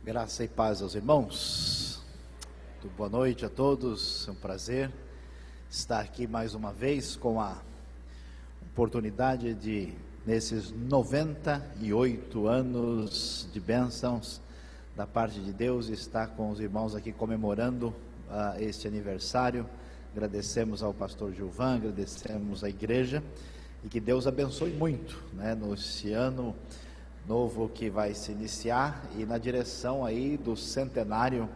Graça e paz aos irmãos. Muito boa noite a todos. É um prazer estar aqui mais uma vez com a oportunidade de, nesses 98 anos de bênçãos da parte de Deus, estar com os irmãos aqui comemorando este aniversário. Agradecemos ao pastor Gilvan, agradecemos à igreja e que Deus abençoe muito, nesse ano novo que vai se iniciar e na direção aí do centenário,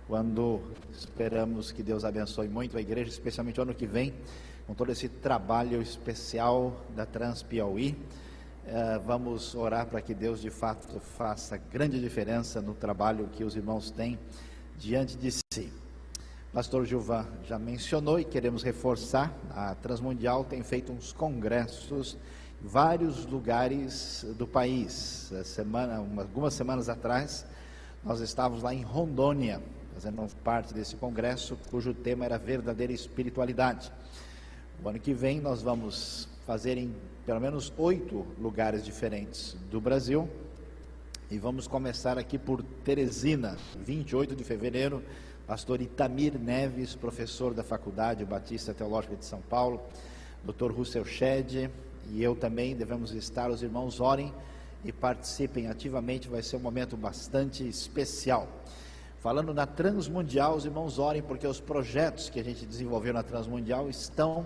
quando esperamos que Deus abençoe muito a igreja, especialmente o ano que vem, com todo esse trabalho especial da Transpiauí. Vamos orar para que Deus de fato faça grande diferença no trabalho que os irmãos têm diante de si. Pastor Gilvan já mencionou e queremos reforçar, a Transmundial tem feito uns congressos em vários lugares do país. Algumas semanas atrás, nós estávamos lá em Rondônia, fazendo parte desse congresso, cujo tema era verdadeira espiritualidade. O ano que vem nós vamos fazer em pelo menos 8 lugares diferentes do Brasil, e vamos começar aqui por Teresina, 28 de fevereiro, pastor Itamir Neves, professor da Faculdade Batista Teológica de São Paulo, Dr. Russell Shedd e eu também devemos estar. Os irmãos orem e participem ativamente, vai ser um momento bastante especial. Falando na Transmundial, os irmãos orem porque os projetos que a gente desenvolveu na Transmundial estão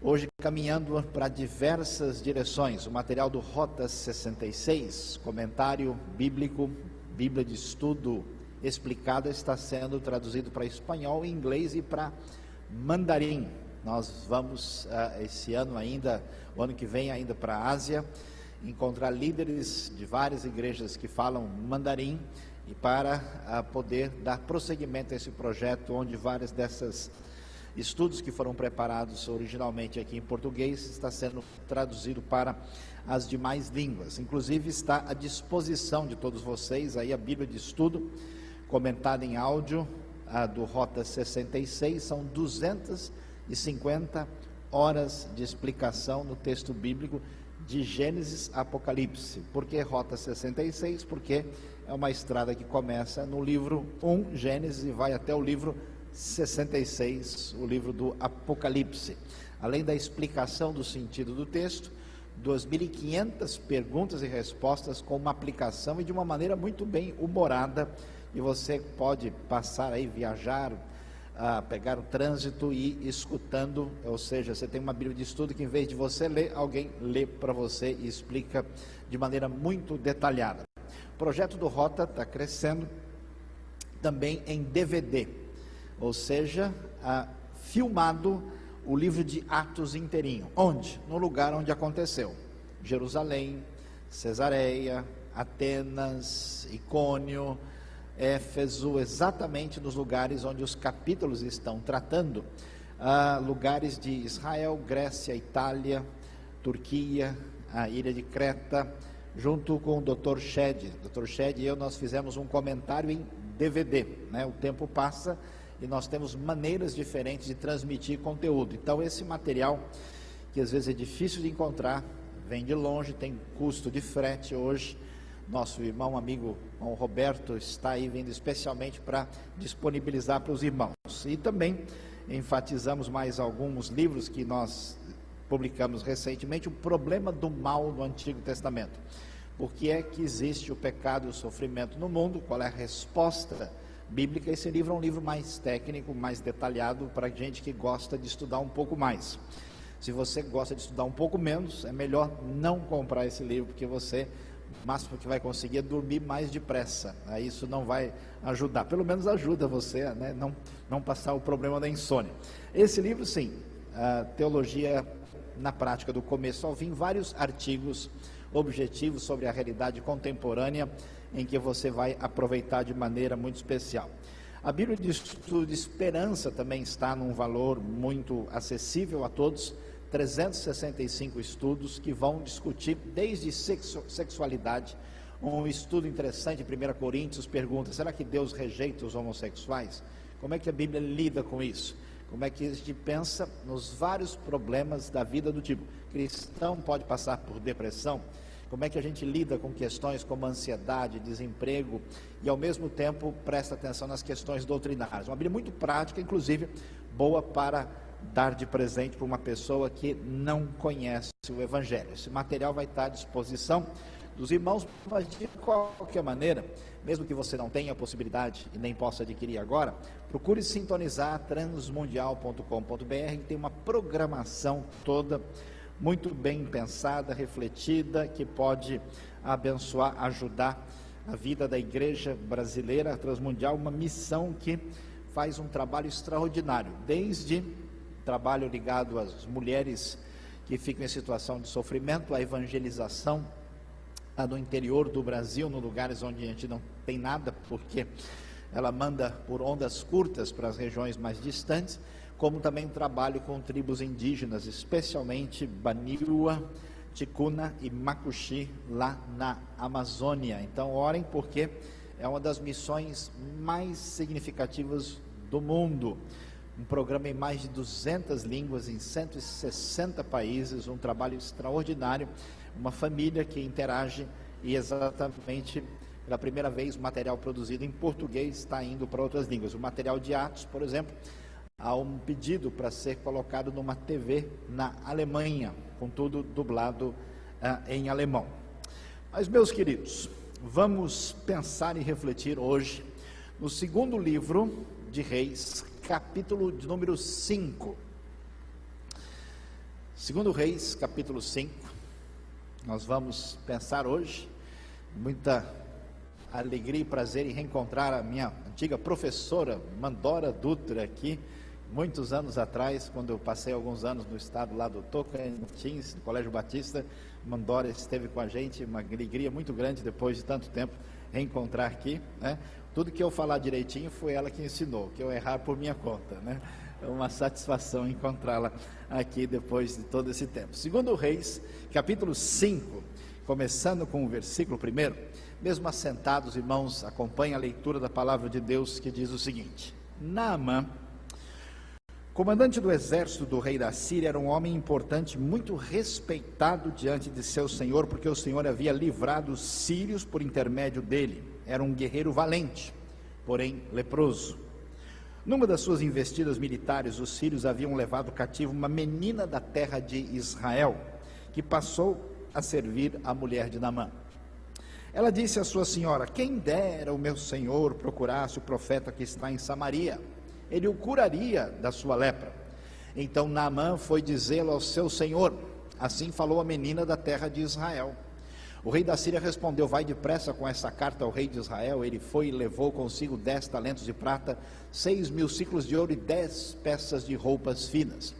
hoje caminhando para diversas direções. O material do Rota 66, comentário bíblico, Bíblia de Estudo Explicada, está sendo traduzido para espanhol, inglês e para mandarim. Nós vamos esse ano ainda, o ano que vem ainda para a Ásia, encontrar líderes de várias igrejas que falam mandarim e para poder dar prosseguimento a esse projeto, onde vários desses estudos que foram preparados originalmente aqui em português está sendo traduzido para as demais línguas. Inclusive está à disposição de todos vocês aí a Bíblia de Estudo comentada em áudio do Rota 66, são 250 horas de explicação no texto bíblico de Gênesis a Apocalipse. Por que Rota 66? Porque é uma estrada que começa no livro 1, Gênesis, e vai até o livro 66, o livro do Apocalipse. Além da explicação do sentido do texto, 2.500 perguntas e respostas com uma aplicação e de uma maneira muito bem humorada, e você pode passar aí, viajar, pegar o trânsito e ir escutando, ou seja, você tem uma Bíblia de Estudo que em vez de você ler, alguém lê para você e explica de maneira muito detalhada. O projeto do Rota está crescendo também em DVD, ou seja, filmado o livro de Atos inteirinho. Onde? No lugar onde aconteceu. Jerusalém, Cesareia, Atenas, Icônio, Éfeso, exatamente nos lugares onde os capítulos estão tratando, lugares de Israel, Grécia, Itália, Turquia, a ilha de Creta, junto com o Dr. Shedd. Dr. Shedd e eu, nós fizemos um comentário em DVD, o tempo passa e nós temos maneiras diferentes de transmitir conteúdo. Então esse material, que às vezes é difícil de encontrar, vem de longe, tem custo de frete hoje. Nosso irmão, amigo, o Roberto, está aí vindo especialmente para disponibilizar para os irmãos. E também enfatizamos mais alguns livros que nós publicamos recentemente, o problema do mal no Antigo Testamento. Por que é que existe o pecado e o sofrimento no mundo? Qual é a resposta bíblica? Esse livro é um livro mais técnico, mais detalhado, para gente que gosta de estudar um pouco mais. Se você gosta de estudar um pouco menos, é melhor não comprar esse livro, porque você... o máximo que vai conseguir é dormir mais depressa. Isso não vai ajudar, pelo menos ajuda você a não passar o problema da insônia. Esse livro, sim, Teologia na Prática, do começo ao fim, vários artigos objetivos sobre a realidade contemporânea, em que você vai aproveitar de maneira muito especial. A Bíblia de Estudo de Esperança também está num valor muito acessível a todos, 365 estudos que vão discutir desde sexualidade, um estudo interessante. 1 Coríntios pergunta: será que Deus rejeita os homossexuais? Como é que a Bíblia lida com isso? Como é que a gente pensa nos vários problemas da vida do tipo, cristão pode passar por depressão, Como é que a gente lida com questões como ansiedade, desemprego e ao mesmo tempo presta atenção nas questões doutrinárias. Uma Bíblia muito prática, inclusive boa para dar de presente para uma pessoa que não conhece o Evangelho. Esse material vai estar à disposição dos irmãos, mas de qualquer maneira, mesmo que você não tenha a possibilidade e nem possa adquirir agora, procure sintonizar transmundial.com.br, tem uma programação toda muito bem pensada, refletida, que pode abençoar, ajudar a vida da igreja brasileira, a Transmundial, uma missão que faz um trabalho extraordinário, desde trabalho ligado às mulheres que ficam em situação de sofrimento, a evangelização no interior do Brasil, nos lugares onde a gente não tem nada, porque ela manda por ondas curtas para as regiões mais distantes, como também trabalho com tribos indígenas, especialmente Baniwa, Ticuna e Macuxi, lá na Amazônia. Então orem, porque é uma das missões mais significativas do mundo. Um programa em mais de 200 línguas, em 160 países, um trabalho extraordinário, uma família que interage e exatamente pela primeira vez o material produzido em português está indo para outras línguas. O material de Atos, por exemplo, há um pedido para ser colocado numa TV na Alemanha, com tudo dublado em alemão. Mas, meus queridos, vamos pensar e refletir hoje no segundo livro de Reis, capítulo de número 5. Segundo Reis, capítulo 5, nós vamos pensar hoje, muita alegria e prazer em reencontrar a minha antiga professora, Mandora Dutra, aqui, muitos anos atrás, quando eu passei alguns anos no estado lá do Tocantins, no Colégio Batista. Mandora esteve com a gente, uma alegria muito grande depois de tanto tempo reencontrar aqui, né? Tudo que eu falar direitinho foi ela que ensinou, que eu errar por minha conta, né? É uma satisfação encontrá-la aqui depois de todo esse tempo. Segundo Reis, capítulo 5, começando com o versículo 1, mesmo assentados, irmãos, acompanhem a leitura da palavra de Deus, que diz o seguinte: Naamã, comandante do exército do rei da Síria, era um homem importante, muito respeitado diante de seu senhor, porque o Senhor havia livrado os sírios por intermédio dele. Era um guerreiro valente, porém leproso. Numa das suas investidas militares, os sírios haviam levado cativo uma menina da terra de Israel, que passou a servir a mulher de Naamã. Ela disse à sua senhora: quem dera o meu senhor procurasse o profeta que está em Samaria, ele o curaria da sua lepra. Então Naamã foi dizê-lo ao seu senhor. Assim falou a menina da terra de Israel. O rei da Síria respondeu: vai depressa com essa carta ao rei de Israel. Ele foi e levou consigo 10 talentos de prata, 6.000 siclos de ouro e 10 peças de roupas finas.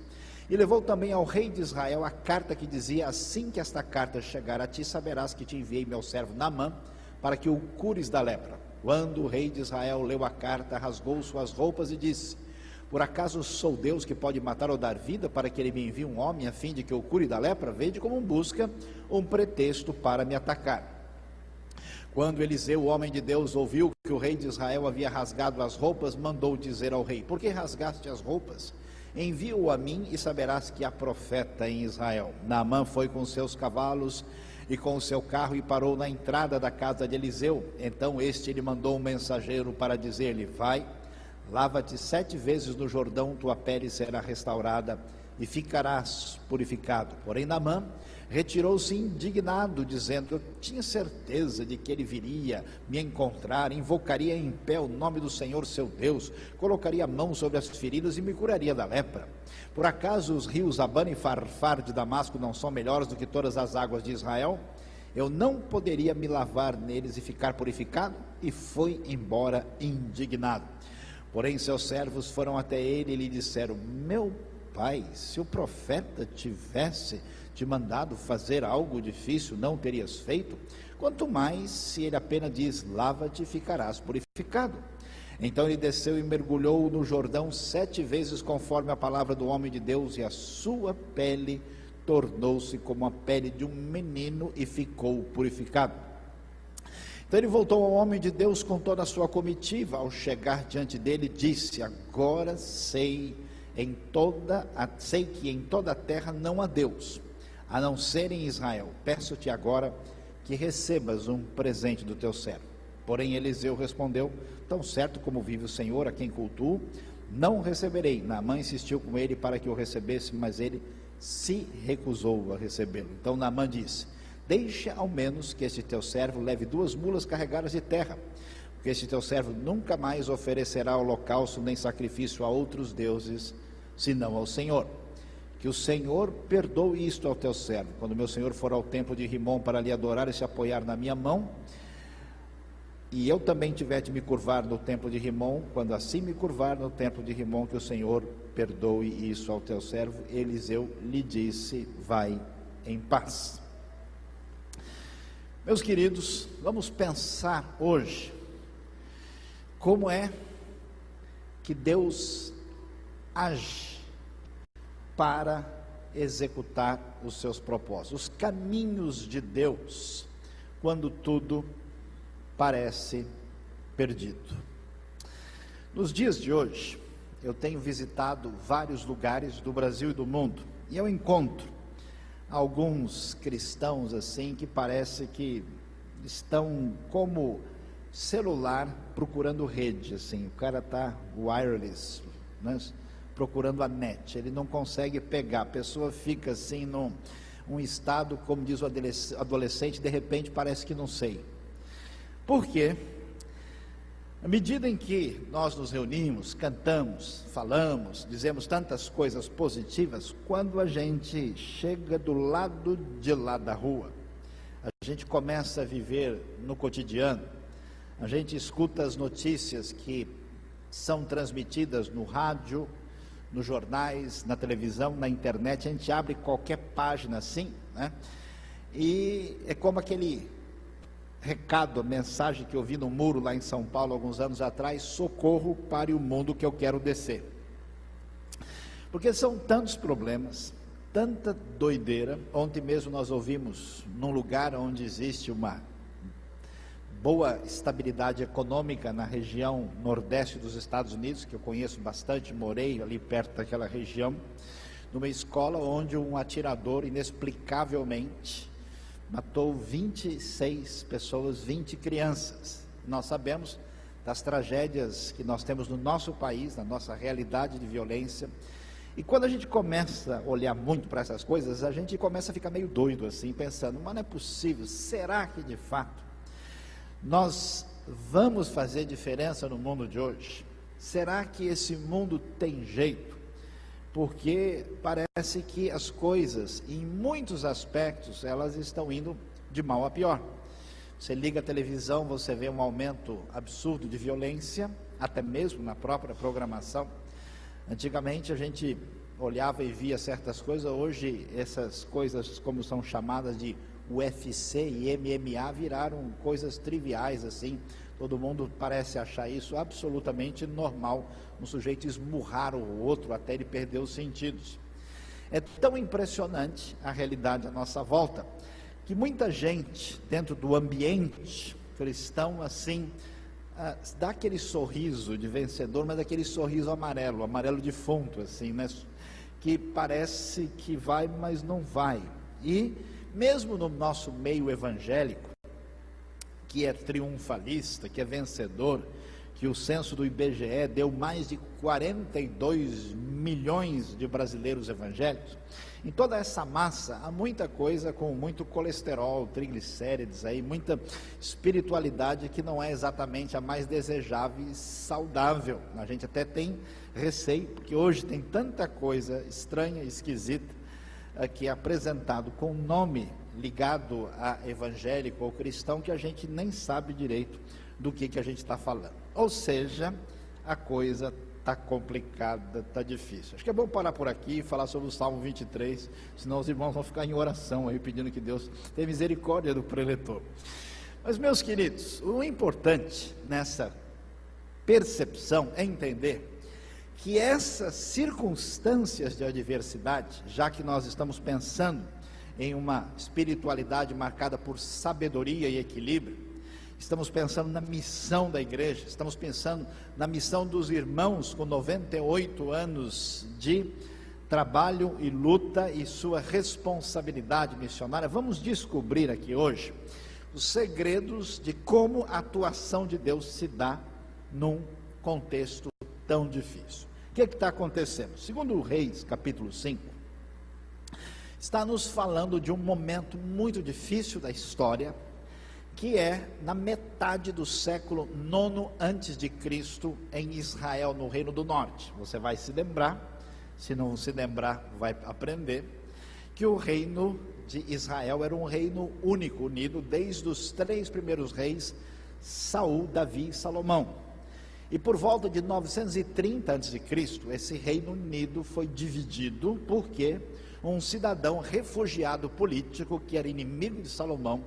E levou também ao rei de Israel a carta que dizia: assim que esta carta chegar a ti, saberás que te enviei meu servo Naamã, para que o cures da lepra. Quando o rei de Israel leu a carta, rasgou suas roupas e disse: por acaso sou Deus que pode matar ou dar vida, para que ele me envie um homem a fim de que eu cure da lepra? Vede como busca um pretexto para me atacar. Quando Eliseu, o homem de Deus, ouviu que o rei de Israel havia rasgado as roupas, mandou dizer ao rei: por que rasgaste as roupas? Envia-o a mim e saberás que há profeta em Israel. Naamã foi com seus cavalos e com o seu carro e parou na entrada da casa de Eliseu. Então este lhe mandou um mensageiro para dizer-lhe: vai, lava-te 7 vezes no Jordão, tua pele será restaurada e ficarás purificado. Porém Naamã retirou-se indignado, dizendo: eu tinha certeza de que ele viria me encontrar, invocaria em pé o nome do Senhor seu Deus, colocaria a mão sobre as feridas e me curaria da lepra. Por acaso os rios Abana e Farfar de Damasco não são melhores do que todas as águas de Israel? Eu não poderia me lavar neles e ficar purificado? E foi embora indignado. Porém seus servos foram até ele e lhe disseram: meu pai, se o profeta tivesse te mandado fazer algo difícil, não terias feito? Quanto mais se ele apenas diz: lava-te e ficarás purificado. Então ele desceu e mergulhou no Jordão 7 vezes, conforme a palavra do homem de Deus, e a sua pele tornou-se como a pele de um menino e ficou purificado. Então ele voltou ao homem de Deus com toda a sua comitiva. Ao chegar diante dele, disse: agora sei que em toda a terra não há Deus, a não ser em Israel. Peço-te agora que recebas um presente do teu servo. Porém Eliseu respondeu: tão certo como vive o Senhor, a quem cultuo, não receberei. Naamã insistiu com ele para que o recebesse, mas ele se recusou a recebê-lo. Então Naamã disse: deixa ao menos que este teu servo leve 2 mulas carregadas de terra, porque este teu servo nunca mais oferecerá holocausto nem sacrifício a outros deuses, senão ao Senhor. Que o Senhor perdoe isto ao teu servo. Quando meu senhor for ao templo de Rimom para lhe adorar e se apoiar na minha mão, e eu também tiver de me curvar no templo de Rimom, quando assim me curvar no templo de Rimom, que o Senhor perdoe isso ao teu servo. Eliseu lhe disse: vai em paz. Meus queridos, vamos pensar hoje como é que Deus age para executar os seus propósitos, os caminhos de Deus, quando tudo parece perdido. Nos dias de hoje, eu tenho visitado vários lugares do Brasil e do mundo, e eu encontro alguns cristãos assim, que parece que estão como celular procurando rede, assim, o cara está wireless, né? Procurando a net, ele não consegue pegar, a pessoa fica assim num estado, como diz o adolescente, de repente parece que não sei. Por quê? À medida em que nós nos reunimos, cantamos, falamos, dizemos tantas coisas positivas, quando a gente chega do lado de lá da rua, a gente começa a viver no cotidiano, a gente escuta as notícias que são transmitidas no rádio, nos jornais, na televisão, na internet, a gente abre qualquer página assim, né? E é como aquele recado, a mensagem que eu vi no muro lá em São Paulo alguns anos atrás: socorro, pare o mundo que eu quero descer. Porque são tantos problemas, tanta doideira. Ontem mesmo nós ouvimos, num lugar onde existe uma boa estabilidade econômica, na região nordeste dos Estados Unidos, que eu conheço bastante, morei ali perto daquela região, numa escola onde um atirador inexplicavelmente matou 26 pessoas, 20 crianças. Nós sabemos das tragédias que nós temos no nosso país, na nossa realidade de violência, e quando a gente começa a olhar muito para essas coisas, a gente começa a ficar meio doido assim, pensando: mas não é possível, será que de fato nós vamos fazer diferença no mundo de hoje? Será que esse mundo tem jeito? Porque parece que as coisas, em muitos aspectos, elas estão indo de mal a pior. Você liga a televisão, você vê um aumento absurdo de violência, até mesmo na própria programação. Antigamente a gente olhava e via certas coisas, hoje essas coisas, como são chamadas de UFC e MMA, viraram coisas triviais assim. Todo mundo parece achar isso absolutamente normal, um sujeito esmurrar o outro até ele perder os sentidos. É tão impressionante a realidade à nossa volta, que muita gente dentro do ambiente cristão assim, dá aquele sorriso de vencedor, mas aquele sorriso amarelo, amarelo defunto assim, né? Que parece que vai, mas não vai. E mesmo no nosso meio evangélico, que é triunfalista, que é vencedor, que o censo do IBGE deu mais de 42 milhões de brasileiros evangélicos, em toda essa massa há muita coisa com muito colesterol, triglicérides, aí, muita espiritualidade que não é exatamente a mais desejável e saudável. A gente até tem receio, porque hoje tem tanta coisa estranha, esquisita, que é apresentado com nome ligado a evangélico ou cristão, que a gente nem sabe direito do que a gente está falando. Ou seja, a coisa está complicada, está difícil. Acho que é bom parar por aqui e falar sobre o Salmo 23, senão os irmãos vão ficar em oração aí, pedindo que Deus tenha misericórdia do preletor. Mas, meus queridos, o importante nessa percepção é entender que essas circunstâncias de adversidade, já que nós estamos pensando em uma espiritualidade marcada por sabedoria e equilíbrio, estamos pensando na missão da igreja, estamos pensando na missão dos irmãos com 98 anos de trabalho e luta e sua responsabilidade missionária. Vamos descobrir aqui hoje os segredos de como a atuação de Deus se dá num contexto tão difícil. O que está acontecendo? Segundo Reis, capítulo 5, está nos falando de um momento muito difícil da história, que é na metade do século IX antes de Cristo, em Israel, no Reino do Norte. Você vai se lembrar, se não se lembrar, vai aprender, que o reino de Israel era um reino único, unido desde os 3 primeiros reis, Saul, Davi e Salomão. E por volta de 930 a.C., esse Reino Unido foi dividido porque um cidadão refugiado político, que era inimigo de Salomão,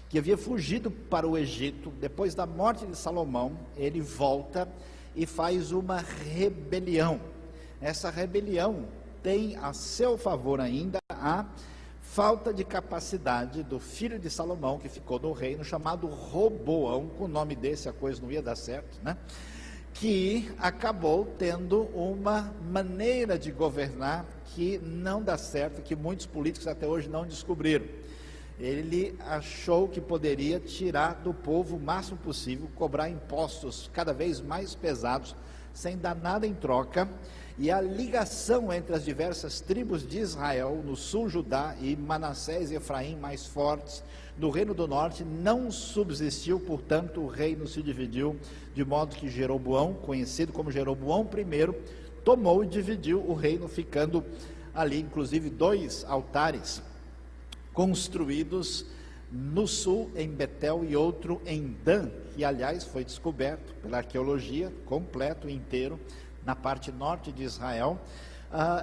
que havia fugido para o Egito, depois da morte de Salomão, ele volta e faz uma rebelião. Essa rebelião tem a seu favor ainda a falta de capacidade do filho de Salomão, que ficou no reino, chamado Roboão. Com o nome desse a coisa não ia dar certo, né? Que acabou tendo uma maneira de governar que não dá certo, que muitos políticos até hoje não descobriram. Ele achou que poderia tirar do povo o máximo possível, cobrar impostos cada vez mais pesados, sem dar nada em troca, e a ligação entre as diversas tribos de Israel, no sul Judá e Manassés e Efraim mais fortes, no Reino do Norte, não subsistiu, portanto o reino se dividiu, de modo que Jeroboão, conhecido como Jeroboão I, tomou e dividiu o reino, ficando ali inclusive 2 altares construídos no sul, em Betel, e outro em Dan, que aliás foi descoberto pela arqueologia, completo, inteiro, na parte norte de Israel,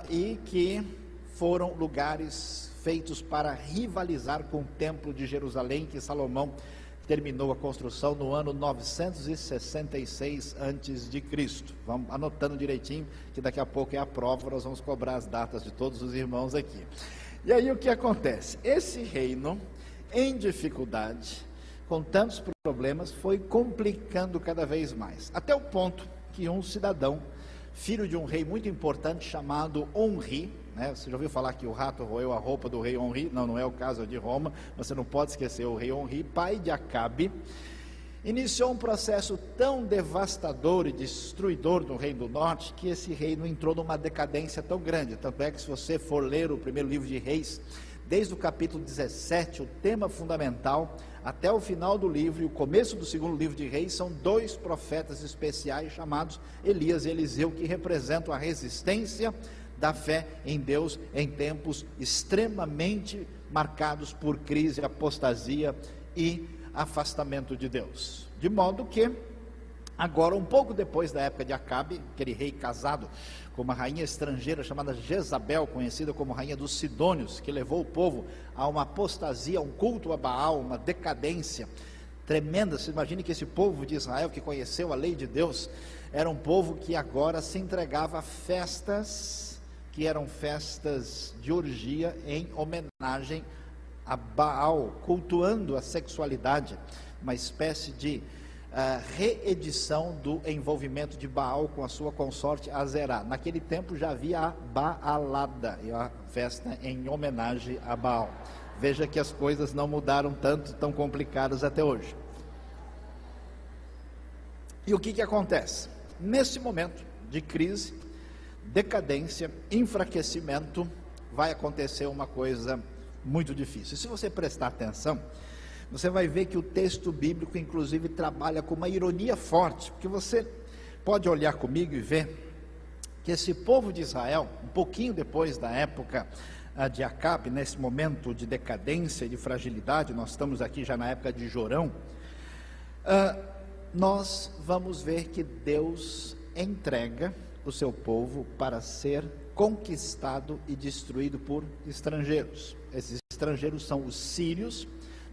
e que foram lugares feitos para rivalizar com o templo de Jerusalém, que Salomão terminou a construção no ano 966 a.C. Vamos anotando direitinho, que daqui a pouco é a prova, nós vamos cobrar as datas de todos os irmãos aqui. E aí o que acontece? Esse reino, em dificuldade, com tantos problemas, foi complicando cada vez mais, até o ponto que um cidadão, filho de um rei muito importante chamado Onri, né? Você já ouviu falar que o rato roeu a roupa do rei Onri? Não, não é o caso de Roma, você não pode esquecer o rei Onri, pai de Acabe, iniciou um processo tão devastador e destruidor no Reino do Norte, que esse reino entrou numa decadência tão grande. Tanto é que, se você for ler o primeiro livro de Reis, desde o capítulo 17, o tema fundamental, até o final do livro e o começo do segundo livro de Reis, são 2 profetas especiais chamados Elias e Eliseu, que representam a resistência da fé em Deus em tempos extremamente marcados por crise, apostasia e afastamento de Deus. De modo que, agora, um pouco depois da época de Acabe, aquele rei casado com uma rainha estrangeira chamada Jezabel, conhecida como rainha dos Sidônios, que levou o povo a uma apostasia, a um culto a Baal, uma decadência tremenda. Você imagine que esse povo de Israel, que conheceu a lei de Deus, era um povo que agora se entregava a festas, que eram festas de orgia em homenagem a Baal, cultuando a sexualidade, uma espécie de reedição do envolvimento de Baal com a sua consorte Azerá. Naquele tempo já havia a Baalada, a festa em homenagem a Baal. Veja que as coisas não mudaram tanto, tão complicadas até hoje. E o que acontece? Nesse momento de crise, decadência, enfraquecimento, vai acontecer uma coisa muito difícil. Se você prestar atenção, você vai ver que o texto bíblico, inclusive, trabalha com uma ironia forte, porque você pode olhar comigo e ver que esse povo de Israel, um pouquinho depois da época de Acabe, nesse momento de decadência e de fragilidade, nós estamos aqui já na época de Jorão, nós vamos ver que Deus entrega o seu povo para ser conquistado e destruído por estrangeiros. Esses estrangeiros são os sírios,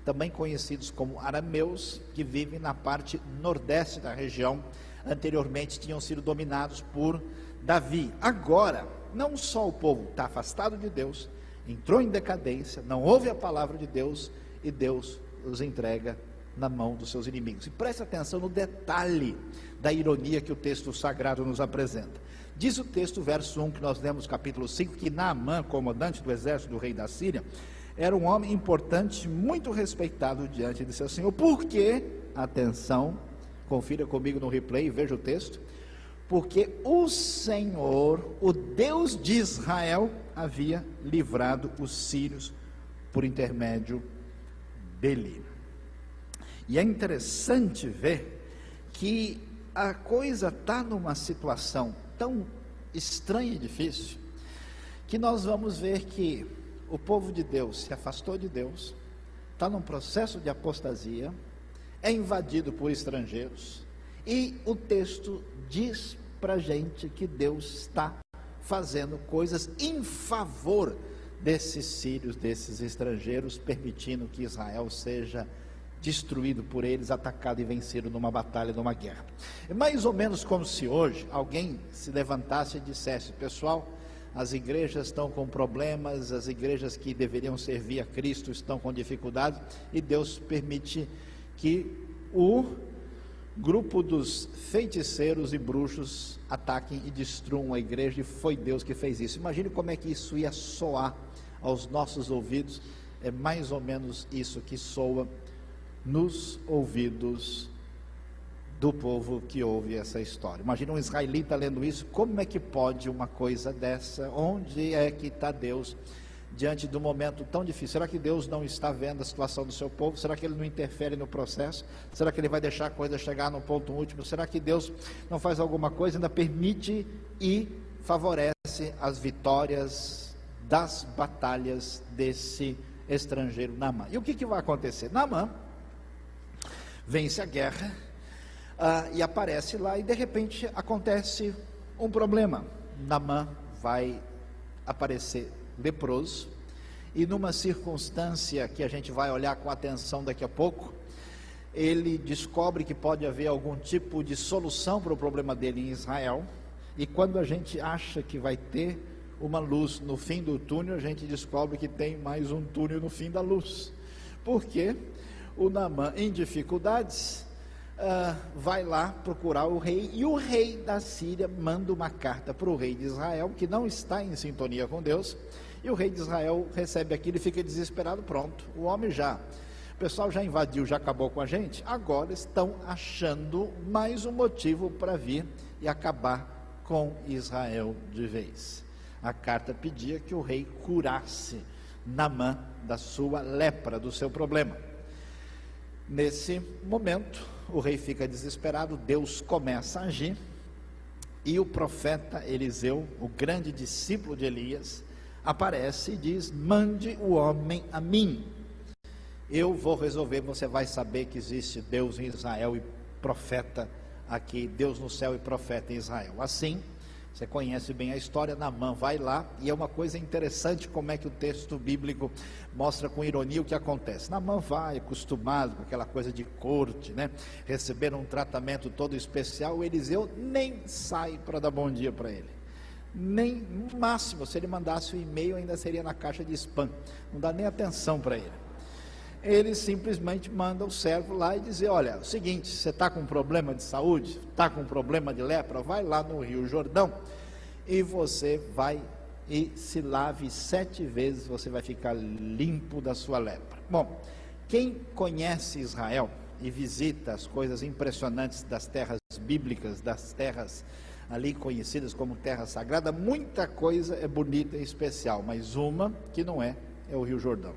também conhecidos como arameus, que vivem na parte nordeste da região. Anteriormente tinham sido dominados por Davi. Agora, não só o povo está afastado de Deus, entrou em decadência, não ouve a palavra de Deus, e Deus os entrega na mão dos seus inimigos. E preste atenção no detalhe da ironia que o texto sagrado nos apresenta. Diz o texto, verso 1, que nós lemos capítulo 5, que Naamã, comandante do exército do rei da Síria, Era um homem importante, muito respeitado diante de seu Senhor, porque, atenção, confira comigo no replay, veja o texto, porque o Senhor, o Deus de Israel, havia livrado os sírios por intermédio dele. E é interessante ver que a coisa está numa situação tão estranha e difícil, que nós vamos ver que o povo de Deus se afastou de Deus, está num processo de apostasia, é invadido por estrangeiros, e o texto diz para a gente que Deus está fazendo coisas em favor desses sírios, desses estrangeiros, permitindo que Israel seja destruído por eles, atacado e vencido numa batalha, numa guerra. É mais ou menos como se hoje alguém se levantasse e dissesse: pessoal, as igrejas estão com problemas, as igrejas que deveriam servir a Cristo estão com dificuldade, e Deus permite que o grupo dos feiticeiros e bruxos ataquem e destruam a igreja, e foi Deus que fez isso. Imagine como é que isso ia soar aos nossos ouvidos. É mais ou menos isso que soa nos ouvidos do povo que ouve essa história. Imagina um israelita lendo isso: como é que pode uma coisa dessa? Onde é que está Deus diante de um momento tão difícil? Será que Deus não está vendo a situação do seu povo? Será que Ele não interfere no processo? Será que Ele vai deixar a coisa chegar no ponto último? Será que Deus não faz alguma coisa, ainda permite e favorece as vitórias das batalhas desse estrangeiro Naamã? E o que vai acontecer? Naamã vence a guerra, e aparece lá, e de repente acontece um problema. Naamã vai aparecer leproso, e numa circunstância que a gente vai olhar com atenção daqui a pouco, ele descobre que pode haver algum tipo de solução para o problema dele em Israel, e quando a gente acha que vai ter uma luz no fim do túnel, a gente descobre que tem mais um túnel no fim da luz, porque o Naamã, em dificuldades, vai lá procurar o rei, e o rei da Síria manda uma carta para o rei de Israel, que não está em sintonia com Deus, e o rei de Israel recebe aquilo e fica desesperado. Pronto, o pessoal já invadiu, já acabou com a gente, agora estão achando mais um motivo para vir e acabar com Israel de vez. A carta pedia que o rei curasse Naamã da sua lepra, do seu problema. Nesse momento, o rei fica desesperado, Deus começa a agir, e o profeta Eliseu, o grande discípulo de Elias, aparece e diz: mande o homem a mim, eu vou resolver. Você vai saber que existe Deus em Israel e profeta aqui, Deus no céu e profeta em Israel. Assim, você conhece bem a história. Naamã vai lá, e é uma coisa interessante como é que o texto bíblico mostra com ironia o que acontece. Naamã vai, acostumado com aquela coisa de corte, né? Receber um tratamento todo especial. O Eliseu nem sai para dar bom dia para ele, nem, no máximo, se ele mandasse um e-mail, ainda seria na caixa de spam, não dá nem atenção para ele. Ele simplesmente manda o servo lá e dizer: olha, é o seguinte, você está com um problema de saúde, está com um problema de lepra, vai lá no Rio Jordão, e você vai e se lave 7 vezes, você vai ficar limpo da sua lepra. Bom, quem conhece Israel e visita as coisas impressionantes das terras bíblicas, das terras ali conhecidas como terra sagrada, muita coisa é bonita e especial, mas uma que não é o Rio Jordão.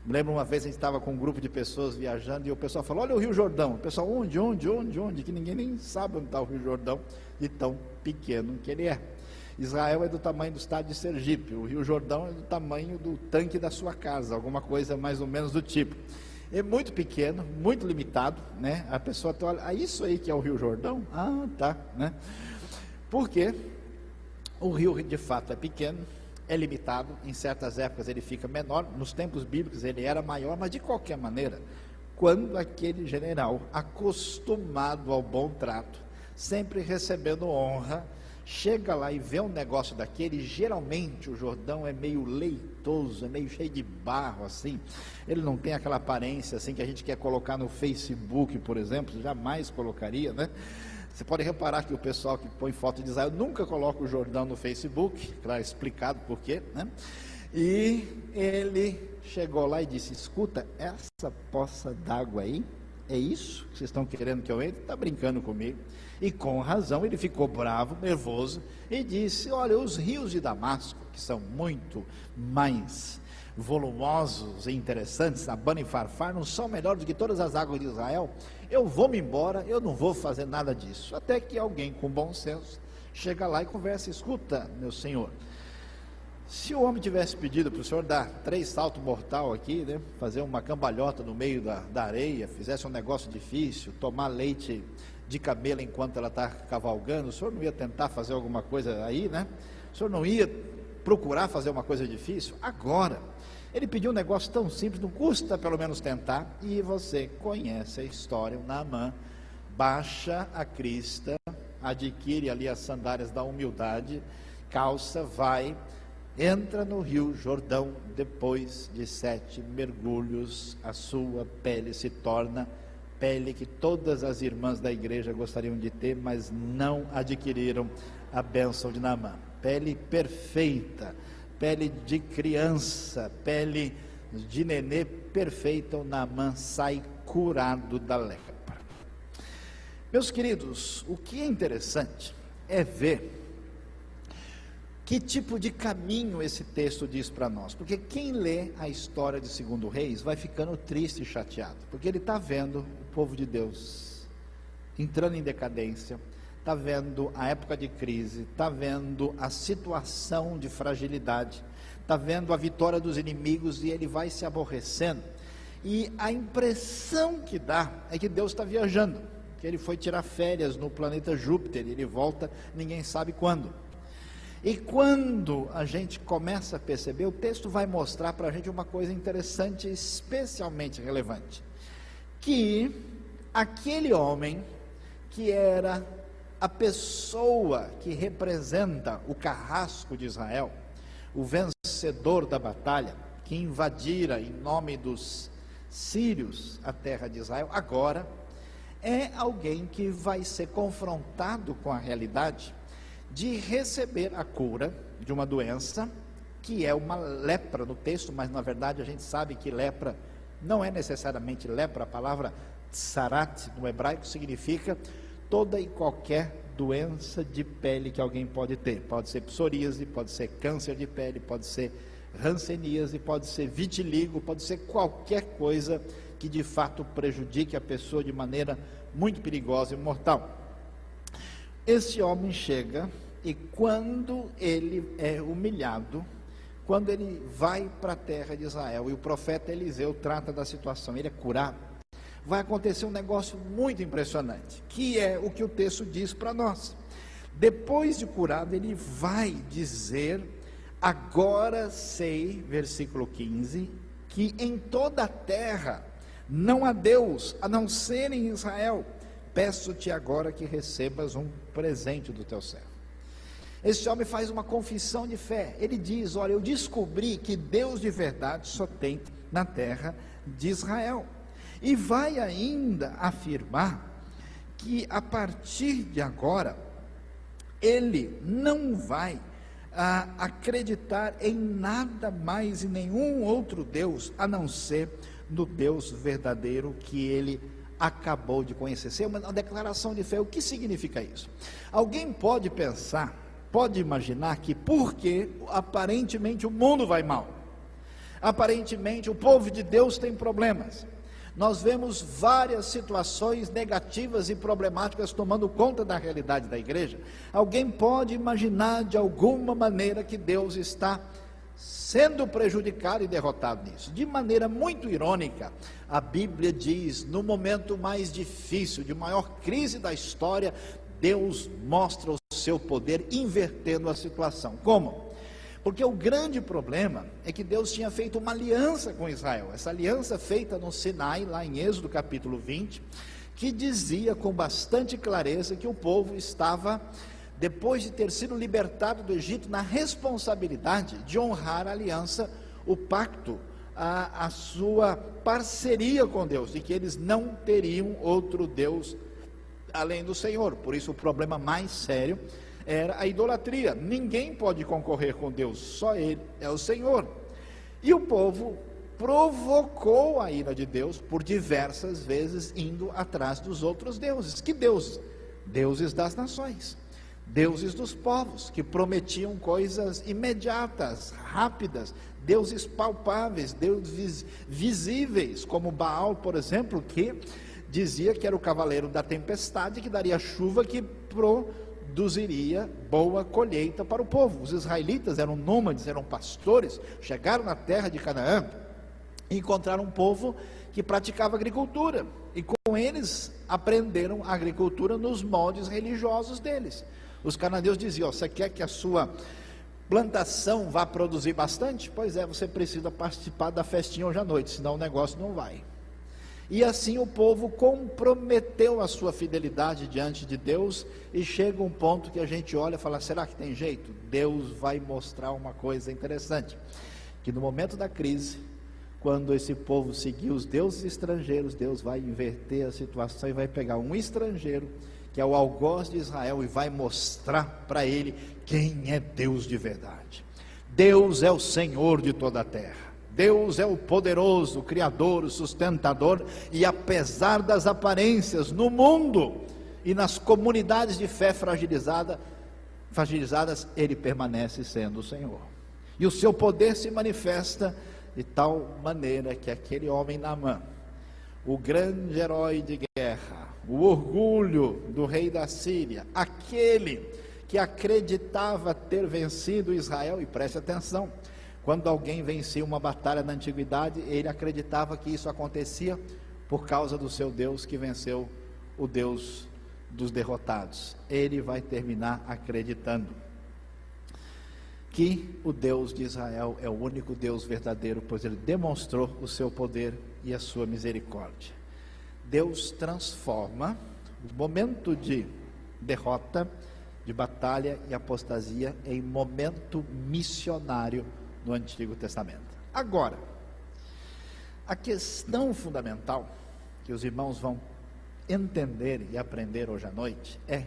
Me lembro uma vez, a gente estava com um grupo de pessoas viajando, e o pessoal falou: olha o Rio Jordão. O pessoal: onde? Que ninguém nem sabe onde está o Rio Jordão, de tão pequeno que ele é. Israel é do tamanho do estado de Sergipe, o Rio Jordão é do tamanho do tanque da sua casa, alguma coisa mais ou menos do tipo. É muito pequeno, muito limitado, né? A pessoa olha: isso aí que é o Rio Jordão? Ah, tá, né? Porque o rio de fato é pequeno, é limitado, em certas épocas ele fica menor, nos tempos bíblicos ele era maior, mas de qualquer maneira, quando aquele general, acostumado ao bom trato, sempre recebendo honra, chega lá e vê um negócio daquele, geralmente o Jordão é meio leitoso, é meio cheio de barro assim, ele não tem aquela aparência assim que a gente quer colocar no Facebook, por exemplo, jamais colocaria, né? Você pode reparar que o pessoal que põe foto de Israel nunca coloca o Jordão no Facebook, claro, explicado por quê, né? E ele chegou lá e disse: escuta, essa poça d'água aí, é isso que vocês estão querendo que eu entre? Está brincando comigo? E com razão ele ficou bravo, nervoso, e disse: olha, os rios de Damasco, que são muito mais volumosos e interessantes, Abana e Farfar, não são melhores do que todas as águas de Israel? Eu vou me embora, eu não vou fazer nada disso. Até que alguém com bom senso chega lá e conversa: escuta, meu senhor, se o homem tivesse pedido para o senhor dar 3 saltos mortal aqui, né, fazer uma cambalhota no meio da areia, fizesse um negócio difícil, tomar leite de camelo enquanto ela está cavalgando, o senhor não ia tentar fazer alguma coisa aí, né? O senhor não ia procurar fazer uma coisa difícil? Agora, ele pediu um negócio tão simples, não custa pelo menos tentar. E você conhece a história. O Naamã baixa a crista, adquire ali as sandálias da humildade, calça, vai, entra no rio Jordão. Depois de 7 mergulhos, a sua pele se torna pele que todas as irmãs da igreja gostariam de ter, mas não adquiriram a bênção de Naamã. Pele perfeita, pele de criança, pele de nenê perfeita. O Naamã sai curado da lepra. Meus queridos, o que é interessante é ver que tipo de caminho esse texto diz para nós, porque quem lê a história de 2 Reis vai ficando triste e chateado, porque ele está vendo o povo de Deus entrando em decadência, está vendo a época de crise, está vendo a situação de fragilidade, está vendo a vitória dos inimigos, e ele vai se aborrecendo, e a impressão que dá é que Deus está viajando, que ele foi tirar férias no planeta Júpiter, e ele volta, ninguém sabe quando. E quando a gente começa a perceber, o texto vai mostrar para a gente uma coisa interessante, especialmente relevante, que aquele homem que era a pessoa que representa o carrasco de Israel, o vencedor da batalha, que invadira em nome dos sírios a terra de Israel, agora é alguém que vai ser confrontado com a realidade de receber a cura de uma doença, que é uma lepra no texto, mas na verdade a gente sabe que lepra não é necessariamente lepra. A palavra tsarat no hebraico significa toda e qualquer doença de pele que alguém pode ter. Pode ser psoríase, pode ser câncer de pele, pode ser hanseníase, pode ser vitiligo, pode ser qualquer coisa que de fato prejudique a pessoa de maneira muito perigosa e mortal. Esse homem chega, e quando ele é humilhado, quando ele vai para a terra de Israel, e o profeta Eliseu trata da situação, ele é curado, vai acontecer um negócio muito impressionante, que é o que o texto diz para nós. Depois de curado, ele vai dizer: agora sei, versículo 15, que em toda a terra não há Deus, a não ser em Israel. Peço-te agora que recebas um presente do teu servo. Esse homem faz uma confissão de fé. Ele diz: olha, eu descobri que Deus de verdade só tem na terra de Israel. E vai ainda afirmar que a partir de agora ele não vai acreditar em nada mais, em nenhum outro Deus, a não ser no Deus verdadeiro que ele acabou de conhecer. Isso é uma declaração de fé. O que significa isso? Alguém pode pensar, pode imaginar que porque aparentemente o mundo vai mal, aparentemente o povo de Deus tem problemas, nós vemos várias situações negativas e problemáticas tomando conta da realidade da igreja, alguém pode imaginar de alguma maneira que Deus está sendo prejudicado e derrotado nisso. De maneira muito irônica, a Bíblia diz: no momento mais difícil, de maior crise da história, Deus mostra o seu poder invertendo a situação. Como? Porque o grande problema é que Deus tinha feito uma aliança com Israel, essa aliança feita no Sinai, lá em Êxodo capítulo 20, que dizia com bastante clareza que o povo estava, depois de ter sido libertado do Egito, na responsabilidade de honrar a aliança, o pacto, a sua parceria com Deus, e que eles não teriam outro Deus além do Senhor. Por isso o problema mais sério era a idolatria. Ninguém pode concorrer com Deus, só Ele é o Senhor. E o povo provocou a ira de Deus por diversas vezes indo atrás dos outros deuses. Que deuses? Deuses das nações, deuses dos povos, que prometiam coisas imediatas, rápidas, deuses palpáveis, deuses visíveis, como Baal, por exemplo, que dizia que era o cavaleiro da tempestade, que daria chuva, que produziria boa colheita para o povo. Os israelitas eram nômades, eram pastores, chegaram na terra de Canaã e encontraram um povo que praticava agricultura, e com eles aprenderam a agricultura nos moldes religiosos deles. Os cananeus diziam: você quer que a sua plantação vá produzir bastante? Pois é, você precisa participar da festinha hoje à noite, senão o negócio não vai. E assim o povo comprometeu a sua fidelidade diante de Deus, e chega um ponto que a gente olha e fala: será que tem jeito? Deus vai mostrar uma coisa interessante, que no momento da crise, quando esse povo seguir os deuses estrangeiros, Deus vai inverter a situação e vai pegar um estrangeiro, que é o algoz de Israel, e vai mostrar para ele quem é Deus de verdade. Deus é o Senhor de toda a terra, Deus é o poderoso, o Criador, o sustentador, e apesar das aparências no mundo e nas comunidades de fé fragilizadas, Ele permanece sendo o Senhor, e o seu poder se manifesta de tal maneira que aquele homem Naamã, o grande herói de guerra, o orgulho do rei da Síria, aquele que acreditava ter vencido Israel, e preste atenção, quando alguém vencia uma batalha na antiguidade, ele acreditava que isso acontecia por causa do seu Deus, que venceu o Deus dos derrotados. Ele vai terminar acreditando que o Deus de Israel é o único Deus verdadeiro, pois ele demonstrou o seu poder e a sua misericórdia. Deus transforma o momento de derrota, de batalha e apostasia em momento missionário no Antigo Testamento. Agora, a questão fundamental que os irmãos vão entender e aprender hoje à noite é: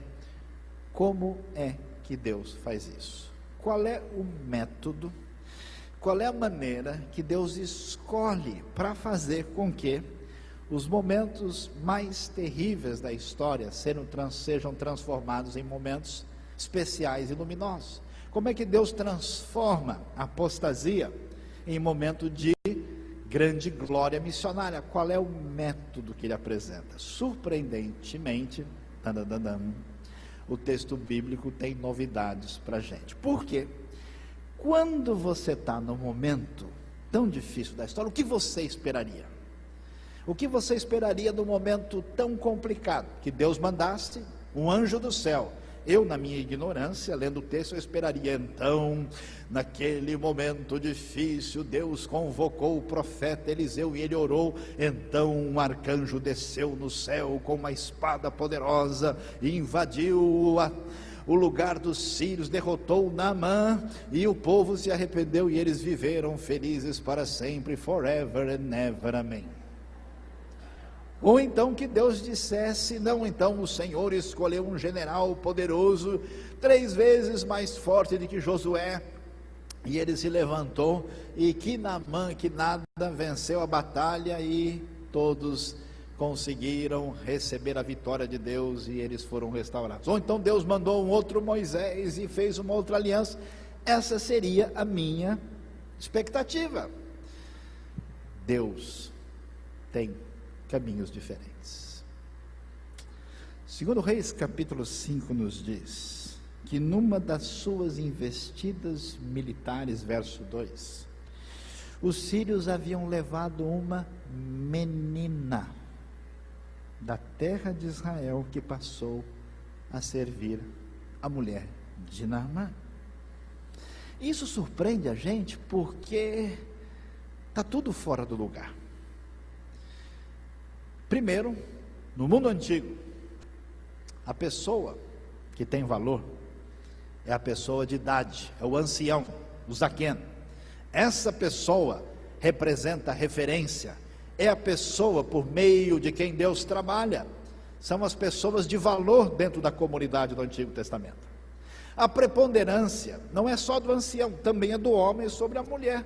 como é que Deus faz isso? Qual é o método, qual é a maneira que Deus escolhe para fazer com que os momentos mais terríveis da história sejam transformados em momentos especiais e luminosos? Como é que Deus transforma a apostasia em momento de grande glória missionária? Qual é o método que Ele apresenta? Surpreendentemente, o texto bíblico tem novidades para a gente. Por quê? Quando você está num momento tão difícil da história, o que você esperaria? O que você esperaria num momento tão complicado? Que Deus mandasse um anjo do céu. Eu, na minha ignorância, lendo o texto, eu esperaria: então, naquele momento difícil, Deus convocou o profeta Eliseu e ele orou, então um arcanjo desceu no céu com uma espada poderosa e invadiu o lugar dos sírios, derrotou Naamã, e o povo se arrependeu e eles viveram felizes para sempre, forever and ever, amém. Ou então que Deus dissesse: não, então o Senhor escolheu um general poderoso, 3 vezes mais forte do que Josué, e ele se levantou, e que Naamã, que nada, venceu a batalha, e todos conseguiram receber a vitória de Deus, e eles foram restaurados. Ou então Deus mandou um outro Moisés e fez uma outra aliança. Essa seria a minha expectativa. Deus tem caminhos diferentes. 2 Reis capítulo 5 nos diz que numa das suas investidas militares, verso 2, os sírios haviam levado uma menina da terra de Israel, que passou a servir a mulher de Naamã. Isso surpreende a gente porque está tudo fora do lugar. Primeiro, no mundo antigo, a pessoa que tem valor é a pessoa de idade, é o ancião, o zaqueno. Essa pessoa representa a referência, é a pessoa por meio de quem Deus trabalha. São as pessoas de valor dentro da comunidade do Antigo Testamento. A preponderância não é só do ancião, também é do homem sobre a mulher.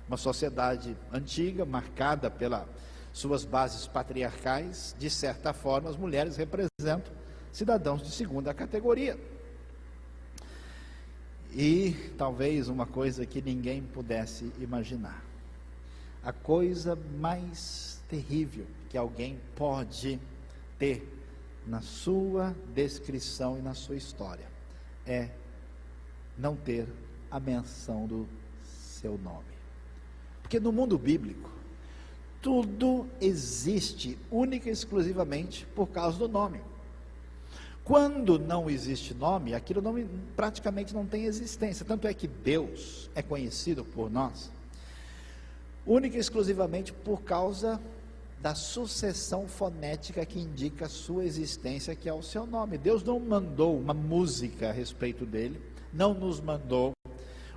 Uma sociedade antiga, marcada pelas suas bases patriarcais. De certa forma, as mulheres representam cidadãos de segunda categoria. E talvez uma coisa que ninguém pudesse imaginar: a coisa mais terrível que alguém pode ter na sua descrição e na sua história é não ter a menção do seu nome. Porque no mundo bíblico, tudo existe única e exclusivamente por causa do nome. Quando não existe nome, aquilo praticamente não tem existência. Tanto é que Deus é conhecido por nós única e exclusivamente por causa da sucessão fonética que indica a sua existência, que é o seu nome. Deus não mandou uma música a respeito dele, não nos mandou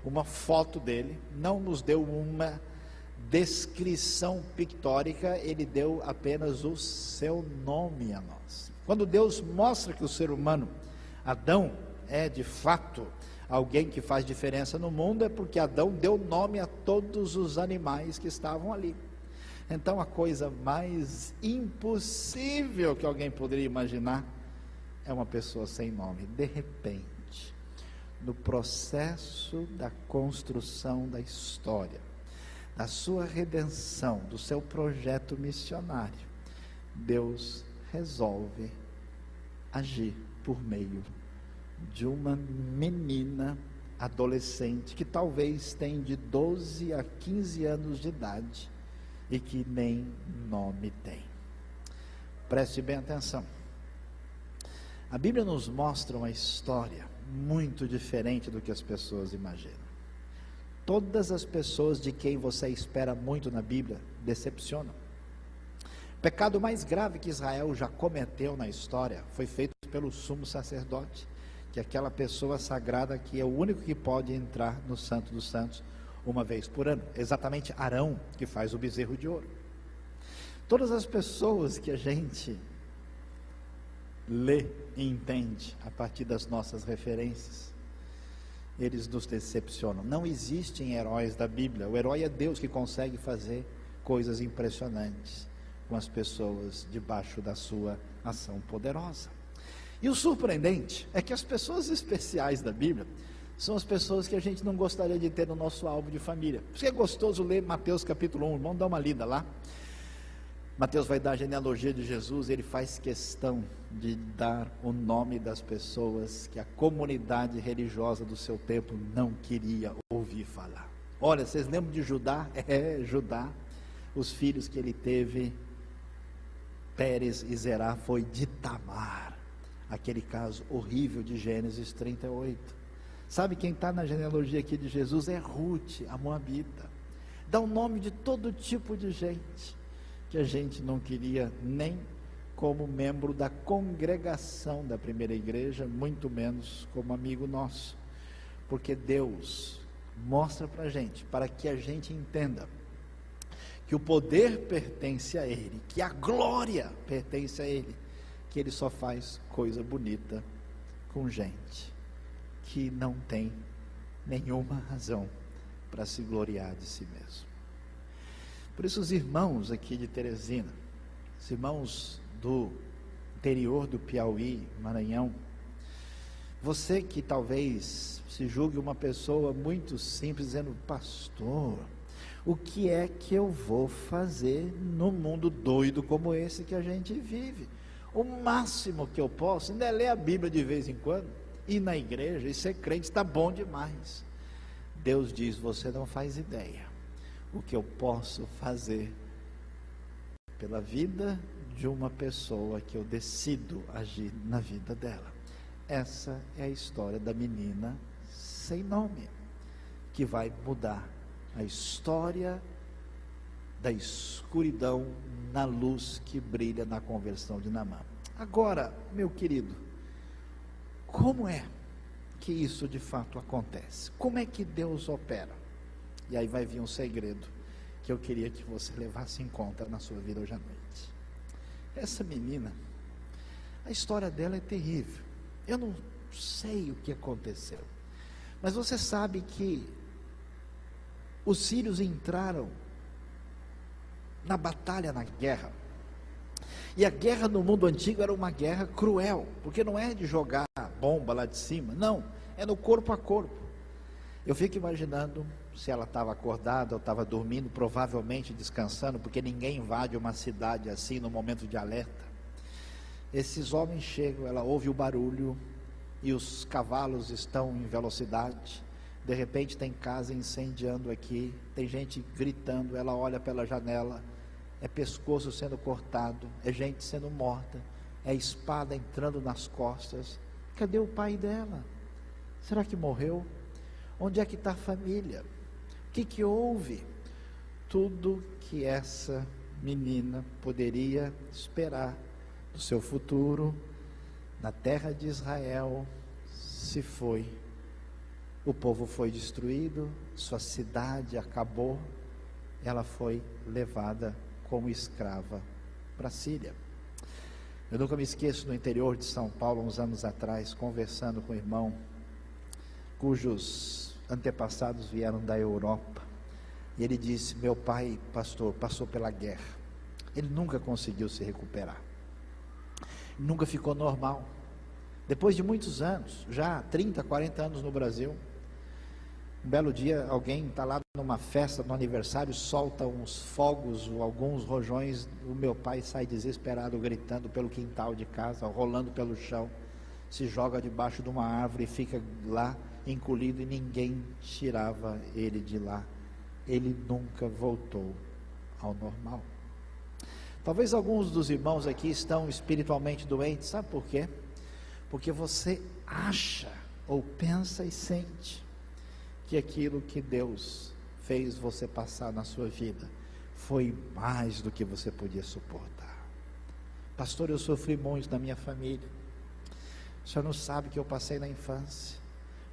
uma foto dele, não nos deu uma descrição pictórica, ele deu apenas o seu nome a nós. Quando Deus mostra que o ser humano, Adão, é de fato alguém que faz diferença no mundo, é porque Adão deu nome a todos os animais que estavam ali. Então a coisa mais impossível que alguém poderia imaginar é uma pessoa sem nome. De repente, no processo da construção da história, da sua redenção, do seu projeto missionário, Deus resolve agir por meio de uma menina adolescente que talvez tenha de 12 a 15 anos de idade e que nem nome tem. Preste bem atenção. A Bíblia nos mostra uma história muito diferente do que as pessoas imaginam. Todas as pessoas de quem você espera muito na Bíblia decepcionam. O pecado mais grave que Israel já cometeu na história foi feito pelo sumo sacerdote, que é aquela pessoa sagrada que é o único que pode entrar no Santo dos Santos uma vez por ano. Exatamente Arão, que faz o bezerro de ouro. Todas as pessoas que a gente lê e entende a partir das nossas referências, eles nos decepcionam. Não existem heróis da Bíblia. O herói é Deus, que consegue fazer coisas impressionantes com as pessoas debaixo da sua ação poderosa. E o surpreendente é que as pessoas especiais da Bíblia são as pessoas que a gente não gostaria de ter no nosso álbum de família. Por isso que é gostoso ler Mateus capítulo 1, vamos dar uma lida lá. Mateus vai dar a genealogia de Jesus, ele faz questão de dar o nome das pessoas que a comunidade religiosa do seu tempo não queria ouvir falar. Olha, vocês lembram de Judá? Judá, os filhos que ele teve, Pérez e Zerá, foi de Tamar, aquele caso horrível de Gênesis 38. Sabe quem está na genealogia aqui de Jesus? É Ruth, a Moabita. Dá o nome de todo tipo de gente que a gente não queria nem como membro da congregação da primeira igreja, muito menos como amigo nosso, porque Deus mostra para a gente, para que a gente entenda que o poder pertence a Ele, que a glória pertence a Ele, que Ele só faz coisa bonita com gente que não tem nenhuma razão para se gloriar de si mesmo. Por isso os irmãos aqui de Teresina, os irmãos do interior do Piauí, Maranhão, você que talvez se julgue uma pessoa muito simples, dizendo: pastor, o que é que eu vou fazer no mundo doido como esse que a gente vive? O máximo que eu posso ainda é ler a Bíblia de vez em quando, ir na igreja e ser crente, está bom demais. Deus diz: você não faz ideia o que eu posso fazer pela vida de uma pessoa que eu decido agir na vida dela. Essa é a história da menina sem nome, que vai mudar a história da escuridão na luz que brilha na conversão de Naamã. Agora, meu querido, como é que isso de fato acontece? Como é que Deus opera? E aí vai vir um segredo que eu queria que você levasse em conta na sua vida hoje à noite. Essa menina, a história dela é terrível. Eu não sei o que aconteceu, mas você sabe que os sírios entraram na batalha, na guerra. E a guerra no mundo antigo era uma guerra cruel, porque não é de jogar bomba lá de cima, não, é no corpo a corpo. Eu fico imaginando se ela estava acordada ou estava dormindo, provavelmente descansando, porque ninguém invade uma cidade assim no momento de alerta. Esses homens chegam, ela ouve o barulho e os cavalos estão em velocidade. De repente tem casa incendiando aqui, tem gente gritando, ela olha pela janela, é pescoço sendo cortado, é gente sendo morta, é espada entrando nas costas. Cadê o pai dela? Será que morreu? Onde é que está a família? O que houve? Tudo que essa menina poderia esperar do seu futuro na terra de Israel se foi. O povo foi destruído, sua cidade acabou, ela foi levada como escrava para a Síria. Eu nunca me esqueço, no interior de São Paulo, uns anos atrás, conversando com um irmão cujos antepassados vieram da Europa, e ele disse: meu pai, pastor, passou pela guerra, ele nunca conseguiu se recuperar, nunca ficou normal. Depois de muitos anos, já 30, 40 anos no Brasil, um belo dia alguém está lá numa festa, no aniversário, solta uns fogos, alguns rojões, o meu pai sai desesperado, gritando pelo quintal de casa, rolando pelo chão, se joga debaixo de uma árvore e fica lá encolhido, e ninguém tirava ele de lá. Ele nunca voltou ao normal. Talvez alguns dos irmãos aqui estão espiritualmente doentes, sabe por quê? Porque você acha, ou pensa e sente, que aquilo que Deus fez você passar na sua vida foi mais do que você podia suportar. Pastor, eu sofri muito na minha família. O senhor não sabe o que eu passei na infância.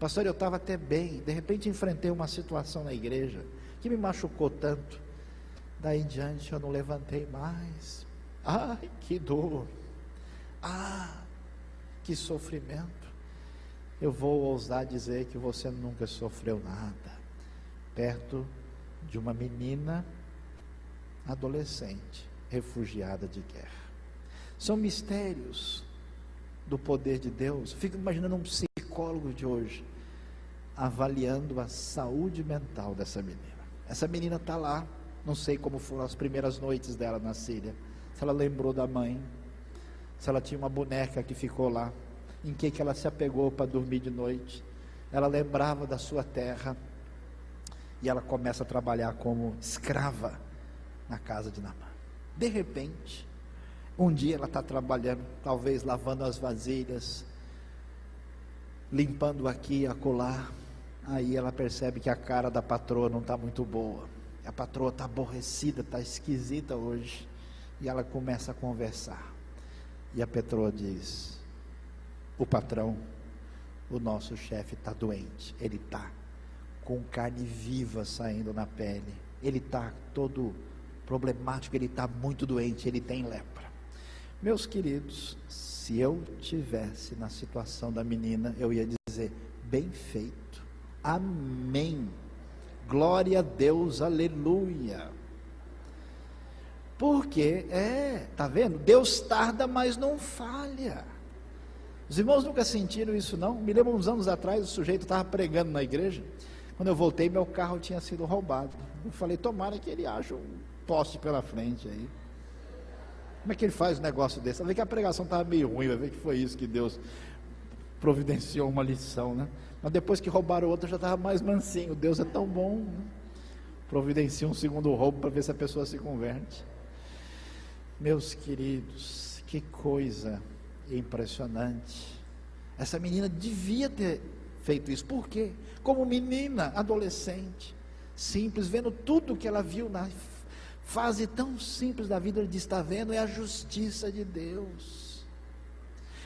Pastor, eu estava até bem, de repente enfrentei uma situação na igreja que me machucou tanto, daí em diante eu não levantei mais. Ai, que dor, que sofrimento. Eu vou ousar dizer que você nunca sofreu nada perto de uma menina adolescente, refugiada de guerra. São mistérios do poder de Deus. Eu fico imaginando um psicólogo de hoje avaliando a saúde mental dessa menina. Essa menina está lá, não sei como foram as primeiras noites dela na Síria, se ela lembrou da mãe, se ela tinha uma boneca que ficou lá, em que ela se apegou para dormir de noite. Ela lembrava da sua terra, e ela começa a trabalhar como escrava na casa de Naamã. De repente, um dia ela está trabalhando, talvez lavando as vasilhas, limpando aqui e acolá. Aí ela percebe que a cara da patroa não está muito boa, a patroa está aborrecida, está esquisita hoje, e ela começa a conversar, e a patroa diz: o patrão, o nosso chefe está doente, ele está com carne viva saindo na pele, ele está todo problemático, ele está muito doente, ele tem lepra. Meus queridos, se eu tivesse na situação da menina, eu ia dizer: bem feito, amém, glória a Deus, aleluia. Porque, está vendo? Deus tarda, mas não falha. Os irmãos nunca sentiram isso, não? Me lembro uns anos atrás, o sujeito estava pregando na igreja. Quando eu voltei, meu carro tinha sido roubado. Eu falei: tomara que ele ache um poste pela frente aí. Como é que ele faz um negócio desse? Vai ver que a pregação estava meio ruim, vai ver que foi isso que Deus providenciou uma lição, né? Mas depois que roubaram outro, já estava mais mansinho. Deus é tão bom, né? Providencia um segundo roubo para ver se a pessoa se converte. Meus queridos, que coisa impressionante. Essa menina devia ter feito isso. Por quê? Como menina, adolescente, simples, vendo tudo que ela viu na fase tão simples da vida, ele diz: está vendo, é a justiça de Deus.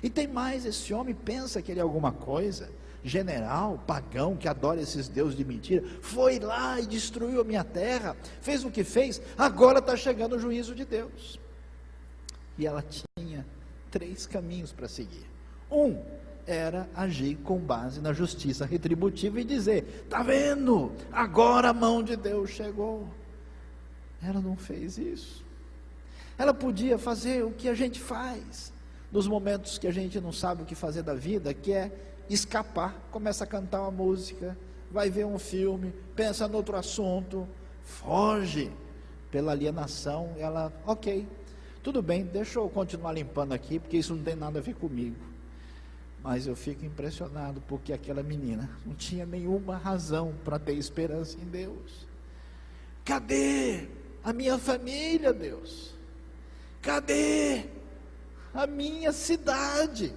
E tem mais, esse homem pensa que ele é alguma coisa, general, pagão, que adora esses deuses de mentira, foi lá e destruiu a minha terra, fez o que fez, agora está chegando o juízo de Deus. E ela tinha 3 caminhos para seguir. Um era agir com base na justiça retributiva e dizer: está vendo? Agora a mão de Deus chegou. Ela não fez isso. Ela podia fazer o que a gente faz nos momentos que a gente não sabe o que fazer da vida, que é escapar. Começa a cantar uma música, vai ver um filme, pensa no outro assunto, foge pela alienação. Ela, ok, tudo bem, deixa eu continuar limpando aqui, porque isso não tem nada a ver comigo. Mas eu fico impressionado, porque aquela menina não tinha nenhuma razão para ter esperança em Deus. Cadê a minha família, Deus? Cadê a minha cidade?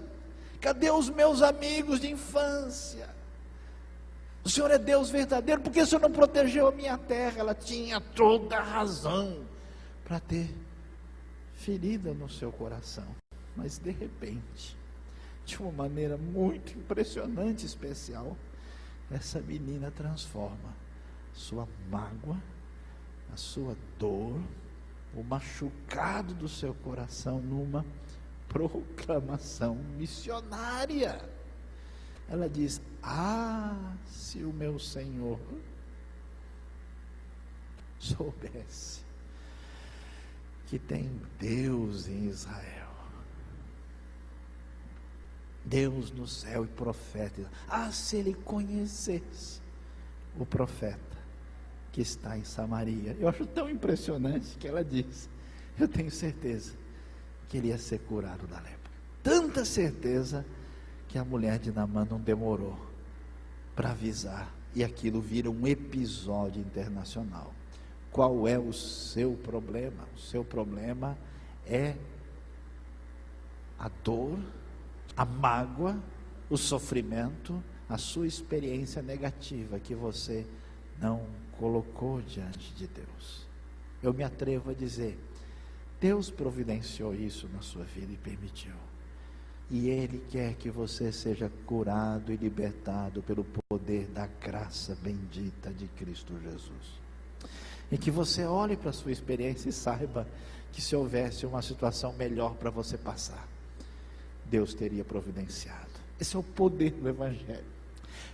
Cadê os meus amigos de infância? O Senhor é Deus verdadeiro, por que o Senhor não protegeu a minha terra? Ela tinha toda a razão para ter ferida no seu coração, mas de repente, de uma maneira muito impressionante, especial, essa menina transforma sua mágoa, a sua dor, o machucado do seu coração numa proclamação missionária. Ela diz: ah, se o meu Senhor soubesse que tem Deus em Israel, Deus no céu e profeta, ah, se ele conhecesse o profeta que está em Samaria. Eu acho tão impressionante que ela diz: eu tenho certeza que ele ia ser curado da lepra. Tanta certeza que a mulher de Naamã não demorou para avisar, e aquilo vira um episódio internacional. Qual é o seu problema? O seu problema é a dor, a mágoa, o sofrimento, a sua experiência negativa que você não colocou diante de Deus. Eu me atrevo a dizer: Deus providenciou isso na sua vida e permitiu, e Ele quer que você seja curado e libertado pelo poder da graça bendita de Cristo Jesus, e que você olhe para a sua experiência e saiba que se houvesse uma situação melhor para você passar, Deus teria providenciado. Esse é o poder do Evangelho,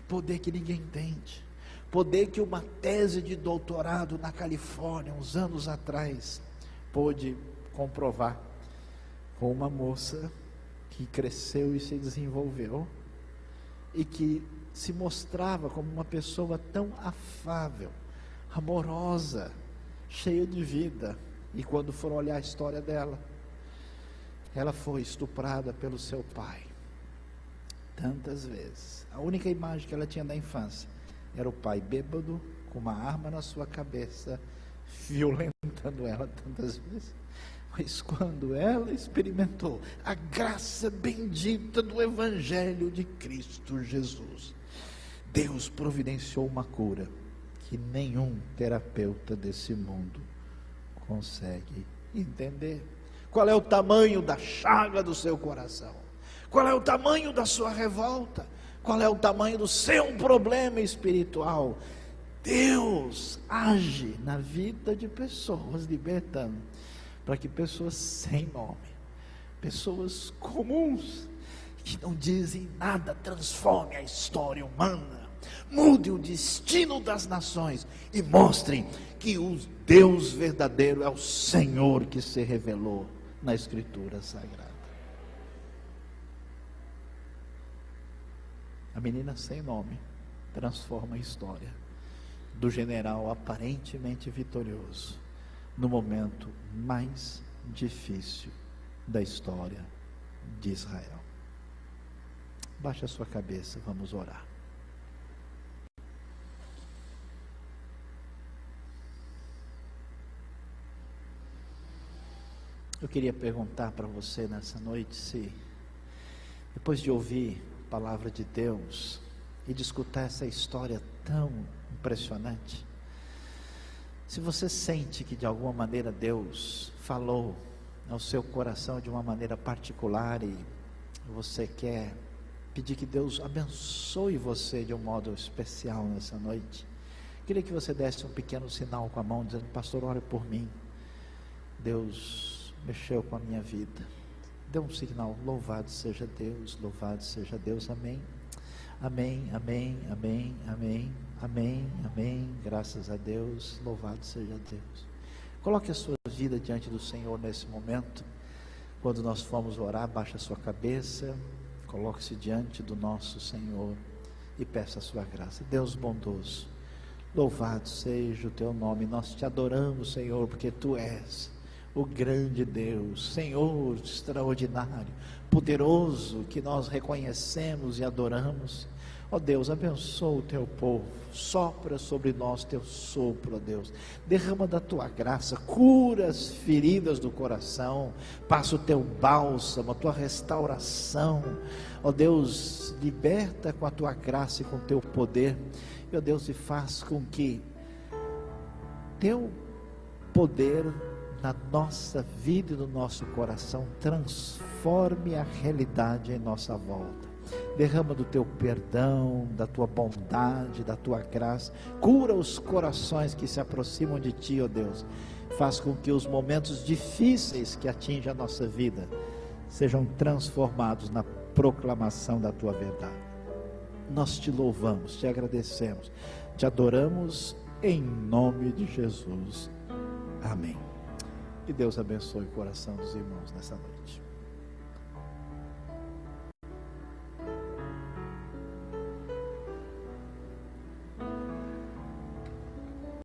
poder que ninguém entende, poder que uma tese de doutorado na Califórnia, uns anos atrás, pôde comprovar, com uma moça que cresceu e se desenvolveu, e que se mostrava como uma pessoa tão afável, amorosa, cheia de vida, e quando foram olhar a história dela, ela foi estuprada pelo seu pai, tantas vezes. A única imagem que ela tinha da infância era o pai bêbado, com uma arma na sua cabeça, violentando ela tantas vezes. Mas quando ela experimentou a graça bendita do Evangelho de Cristo Jesus, Deus providenciou uma cura que nenhum terapeuta desse mundo consegue entender. Qual é o tamanho da chaga do seu coração? Qual é o tamanho da sua revolta? Qual é o tamanho do seu problema espiritual? Deus age na vida de pessoas, libertando, para que pessoas sem nome, pessoas comuns, que não dizem nada, transformem a história humana, mudem o destino das nações e mostrem que o Deus verdadeiro é o Senhor que se revelou na Escritura Sagrada. A menina sem nome transforma a história do general aparentemente vitorioso no momento mais difícil da história de Israel. Baixe a sua cabeça, vamos orar. Eu queria perguntar para você nessa noite, se depois de ouvir a palavra de Deus e de escutar essa história tão impressionante, se você sente que de alguma maneira Deus falou ao seu coração de uma maneira particular e você quer pedir que Deus abençoe você de um modo especial nessa noite, queria que você desse um pequeno sinal com a mão, dizendo: pastor, ore por mim, Deus mexeu com a minha vida, Dê um sinal. Louvado seja Deus, louvado seja Deus. Amém. Amém, amém, amém, amém, amém, amém. Graças a Deus, louvado seja Deus. Coloque a sua vida diante do Senhor nesse momento. Quando nós formos orar, baixe a sua cabeça, coloque-se diante do nosso Senhor e peça a sua graça. Deus bondoso, louvado seja o teu nome. Nós te adoramos, Senhor, porque tu és o grande Deus, Senhor extraordinário, poderoso, que nós reconhecemos e adoramos. Ó Deus, abençoa o teu povo, sopra sobre nós teu sopro, ó Deus, derrama da tua graça, cura as feridas do coração, passa o teu bálsamo, a tua restauração, ó Deus, liberta com a tua graça e com o teu poder, e ó Deus, e faz com que teu poder na nossa vida e no nosso coração transforme a realidade em nossa volta. Derrama do teu perdão, da tua bondade, da tua graça, cura os corações que se aproximam de ti, ó Deus, faz com que os momentos difíceis que atingem a nossa vida sejam transformados na proclamação da tua verdade. Nós te louvamos, te agradecemos, te adoramos em nome de Jesus, amém. Que Deus abençoe o coração dos irmãos nessa noite.